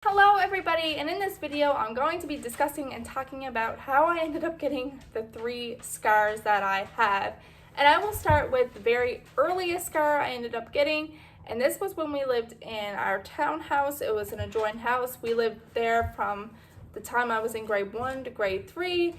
Hello everybody, and in this video I'm going to be discussing and talking about how I ended up getting the 3 scars that I have. And I will start with the very earliest scar I ended up getting, and this was when we lived in our townhouse. It was an adjoined house. We lived there from the time I was in grade 1 to grade 3,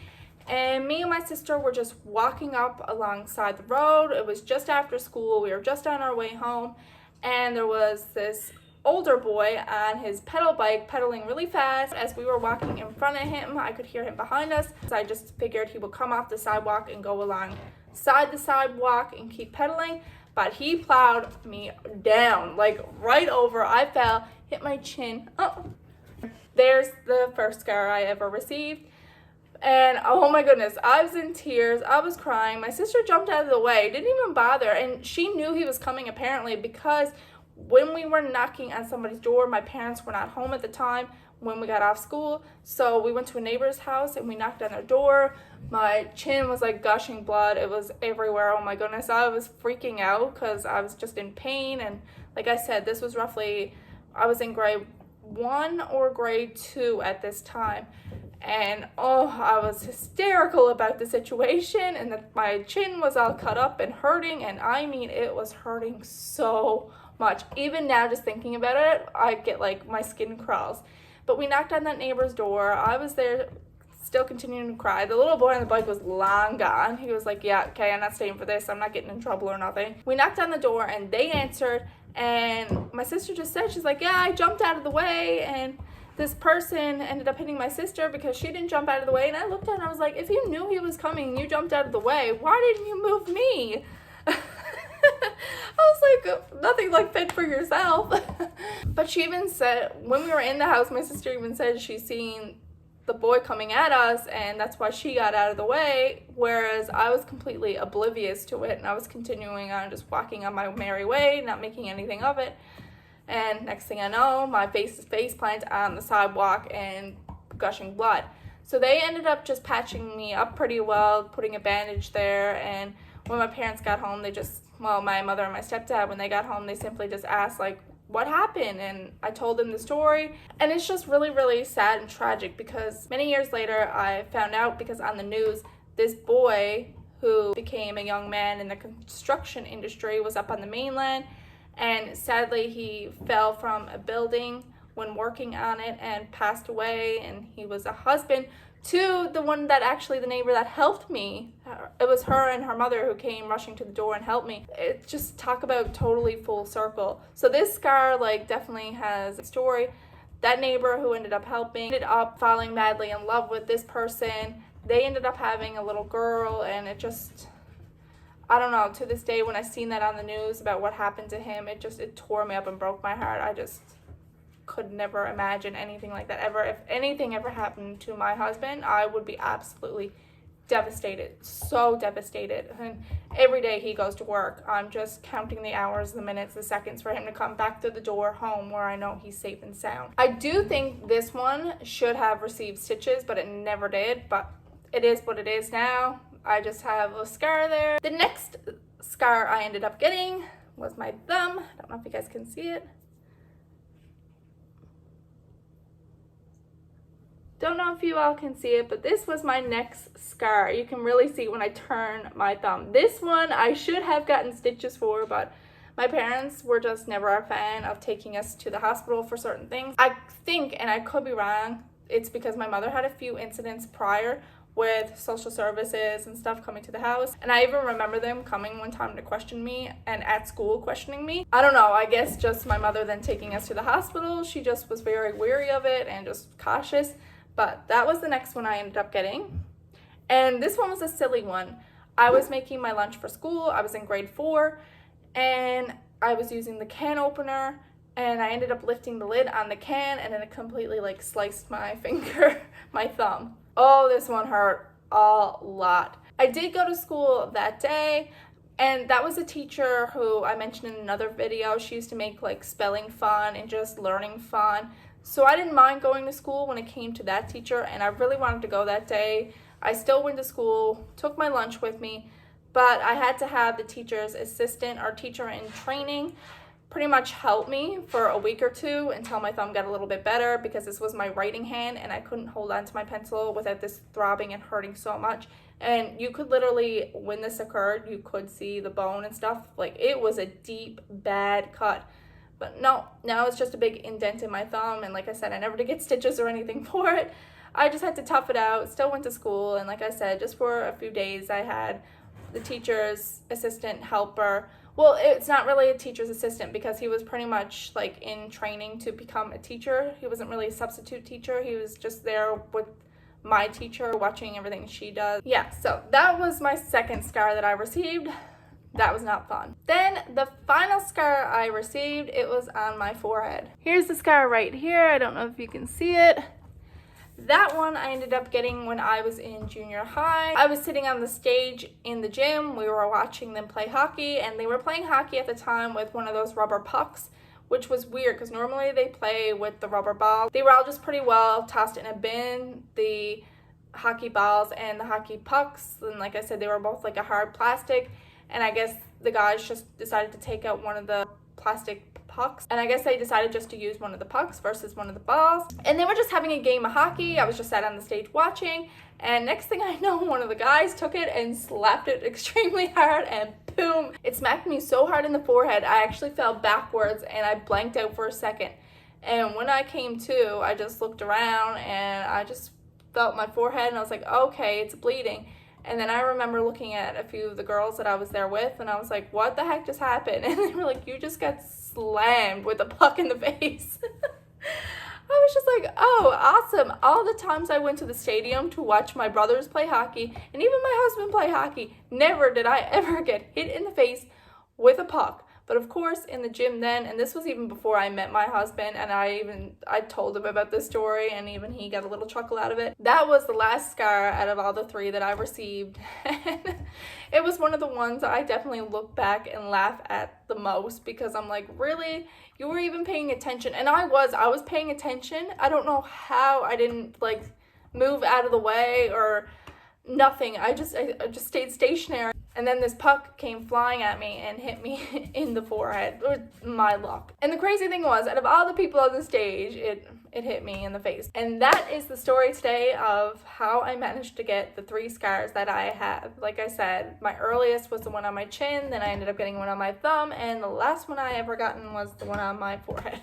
and me and my sister were just walking up alongside the road. It was just after school. We were just on our way home, and there was this older boy on his pedal bike pedaling really fast. As we were walking in front of him, I could hear him behind us, so I just figured he would come off the sidewalk and go alongside the sidewalk and keep pedaling, but he plowed me down, like right over. I fell, hit my chin. Oh, there's the first scar I ever received. And oh my goodness, I was in tears. I was crying. My sister jumped out of the way, didn't even bother, and she knew he was coming apparently, because when we were knocking on somebody's door, my parents were not home at the time when we got off school, so we went to a neighbor's house and we knocked on their door. My chin was like gushing blood. It was everywhere. Oh my goodness, I was freaking out because I was just in pain. And like I said, this was roughly, I was in grade 1 or grade 2 at this time, and oh, I was hysterical about the situation, and my chin was all cut up and hurting, and I mean, it was hurting so much. Even now, just thinking about it, I get like my skin crawls. But we knocked on that neighbor's door. I was there still continuing to cry. The little boy on the bike was long gone. He was like, yeah, okay, I'm not staying for this. I'm not getting in trouble or nothing. We knocked on the door and they answered, and my sister just said, she's like, yeah, I jumped out of the way, and this person ended up hitting my sister because she didn't jump out of the way. And I looked at her and I was like, if you knew he was coming and you jumped out of the way, why didn't you move me? I was like, nothing like fend for yourself. But she even said, when we were in the house, my sister even said she's seen the boy coming at us, and that's why she got out of the way, whereas I was completely oblivious to it, and I was continuing on just walking on my merry way, not making anything of it. And next thing I know, my face is face planted on the sidewalk and gushing blood. So they ended up just patching me up pretty well, putting a bandage there, and when my parents got home, they just, well, my mother and my stepdad, when they got home, they simply just asked, like, what happened? And I told them the story, and it's just really, really sad and tragic, because many years later, I found out, because on the news, this boy who became a young man in the construction industry was up on the mainland, and sadly, he fell from a building when working on it and passed away, and he was a husband to the one that actually, the neighbor that helped me. It was her and her mother who came rushing to the door and helped me. It just, talk about totally full circle. So this scar, like, definitely has a story. That neighbor who ended up helping ended up falling madly in love with this person. They ended up having a little girl, and it just, I don't know, to this day when I seen that on the news about what happened to him, it tore me up and broke my heart. I just could never imagine anything like that ever. If anything ever happened to my husband, I would be absolutely devastated, so devastated. And every day he goes to work, I'm just counting the hours, the minutes, the seconds for him to come back through the door home where I know he's safe and sound. I do think this one should have received stitches, but it never did. But it is what it is now. I just have a scar there. The next scar I ended up getting was my thumb. I don't know if you guys can see it. Don't know if you all can see it, but this was my next scar. You can really see when I turn my thumb. This one I should have gotten stitches for, but my parents were just never a fan of taking us to the hospital for certain things. I think, and I could be wrong, it's because my mother had a few incidents prior with social services and stuff coming to the house, and I even remember them coming one time to question me, and at school questioning me. I don't know, I guess just my mother then taking us to the hospital, she just was very wary of it and just cautious. But that was the next one I ended up getting, and this one was a silly one. I was making my lunch for school. I was in grade 4, and I was using the can opener, and I ended up lifting the lid on the can, and then it completely like sliced my finger, my thumb. Oh, this one hurt a lot. I did go to school that day, and that was a teacher who I mentioned in another video. She used to make like spelling fun and just learning fun. So I didn't mind going to school when it came to that teacher, and I really wanted to go that day. I still went to school, took my lunch with me, but I had to have the teacher's assistant or teacher in training pretty much helped me for a week or two until my thumb got a little bit better, because this was my writing hand and I couldn't hold on to my pencil without this throbbing and hurting so much. And you could literally, when this occurred, you could see the bone and stuff. Like, it was a deep, bad cut. But no, now it's just a big indent in my thumb. And like I said, I never did get stitches or anything for it. I just had to tough it out, still went to school. And like I said, just for a few days, I had the teacher's assistant helper. Well, it's not really a teacher's assistant, because he was pretty much like in training to become a teacher. He wasn't really a substitute teacher. He was just there with my teacher, watching everything she does. Yeah, so that was my second scar that I received. That was not fun. Then the final scar I received, it was on my forehead. Here's the scar right here. I don't know if you can see it. That one I ended up getting when I was in junior high. I was sitting on the stage in the gym. We were watching them play hockey, and they were playing hockey at the time with one of those rubber pucks, which was weird because normally they play with the rubber ball. They were all just pretty well tossed in a bin, the hockey balls and the hockey pucks. And like I said, they were both like a hard plastic. And I guess the guys just decided to take out one of the plastic pucks, and I guess they decided just to use one of the pucks versus one of the balls. And they were just having a game of hockey. I was just sat on the stage watching, and next thing I know, one of the guys took it and slapped it extremely hard, and boom, it smacked me so hard in the forehead I actually fell backwards and I blanked out for a second. And when I came to, I just looked around and I just felt my forehead, and I was like, okay, it's bleeding. And then I remember looking at a few of the girls that I was there with, and I was like, what the heck just happened? And they were like, you just got slammed with a puck in the face. I was just like, oh, awesome. All the times I went to the stadium to watch my brothers play hockey, and even my husband play hockey, never did I ever get hit in the face with a puck. But of course, in the gym then, and this was even before I met my husband, and I told him about this story, and even he got a little chuckle out of it. That was the last scar out of all the three that I received. And it was one of the ones I definitely look back and laugh at the most, because I'm like, really? You were even paying attention? And I was paying attention. I don't know how I didn't like move out of the way or nothing. I just stayed stationary. And then this puck came flying at me and hit me in the forehead. It was my luck. And the crazy thing was, out of all the people on the stage, it hit me in the face. And that is the story today of how I managed to get the 3 scars that I have. Like I said, my earliest was the one on my chin, then I ended up getting one on my thumb, and the last one I ever gotten was the one on my forehead.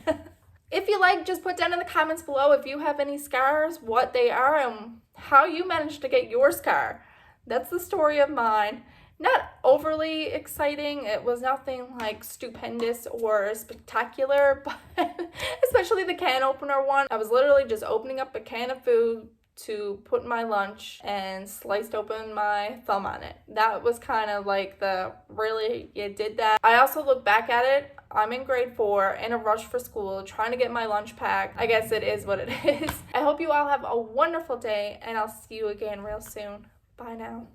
If you like, just put down in the comments below if you have any scars, what they are, and how you managed to get your scar. That's the story of mine. Not overly exciting. It was nothing like stupendous or spectacular, but especially the can opener one. I was literally just opening up a can of food to put in my lunch and sliced open my thumb on it. That was kind of like the, really, you did that? I also look back at it. I'm in grade 4, in a rush for school, trying to get my lunch packed. I guess it is what it is. I hope you all have a wonderful day, and I'll see you again real soon. Bye now.